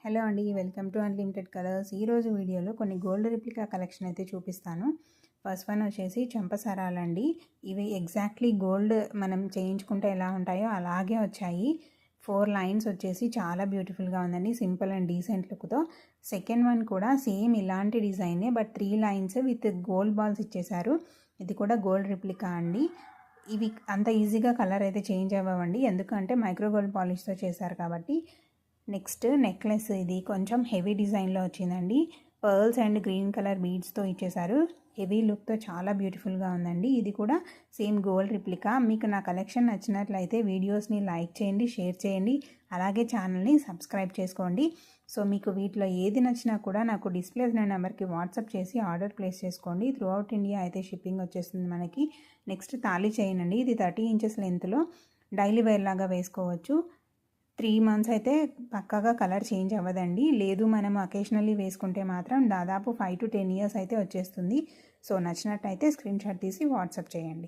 Hello అండి, welcome to unlimited colours. ఈరోజు వీడియోలో కొన్ని గోల్డ్ రిప్లికా కలెక్షన్ అయితే చూపిస్తాను. ఫస్ట్ వన్ వచ్చేసి చంపసరాలండి. ఇవి ఎగ్జాక్ట్లీ గోల్డ్ మనం చేయించుకుంటే ఎలా ఉంటాయో అలాగే వచ్చాయి. 4 లైన్స్ వచ్చేసి చాలా బ్యూటిఫుల్గా ఉందండి, సింపుల్ అండ్ డీసెంట్ లుక్తో. సెకండ్ వన్ కూడా సేమ్ ఇలాంటి డిజైనే, but 3 lines with gold balls ఇచ్చేసారు. ఇది కూడా గోల్డ్ రిప్లికా అండి. ఇవి అంత ఈజీగా కలర్ అయితే చేంజ్ అవ్వండి, ఎందుకంటే మైక్రో గోల్డ్ పాలిష్తో చేశారు కాబట్టి. నెక్స్ట్ నెక్లెస్, ఇది కొంచెం హెవీ డిజైన్లో వచ్చిందండి. పర్ల్స్ అండ్ గ్రీన్ కలర్ బీడ్స్తో ఇచ్చేసారు. హెవీ లుక్తో చాలా బ్యూటిఫుల్గా ఉందండి. ఇది కూడా సేమ్ గోల్డ్ రిప్లికా. మీకు నా కలెక్షన్ నచ్చినట్లయితే వీడియోస్ని లైక్ చేయండి, షేర్ చేయండి, అలాగే ఛానల్ని సబ్స్క్రైబ్ చేసుకోండి. సో మీకు వీటిలో ఏది నచ్చినా కూడా నాకు డిస్ప్లే నెంబర్కి వాట్సాప్ చేసి ఆర్డర్ ప్లేస్ చేసుకోండి. త్రూ అవుట్ ఇండియా అయితే షిప్పింగ్ వచ్చేస్తుంది మనకి. నెక్స్ట్ తాళి చైన్ అండి. ఇది 30 ఇంచెస్ లెంత్లో డైలీ వేర్ లాగా వేసుకోవచ్చు. 3 మంత్స్ అయితే పక్కాగా కలర్ చేంజ్ అవ్వదండి. లేదు మనం అకేషనల్లీ వేసుకుంటే మాత్రం దాదాపు 5 to 10 ఇయర్స్ అయితే వచ్చేస్తుంది. సో నచ్చినట్టయితే స్క్రీన్ షాట్ తీసి వాట్సాప్ చేయండి.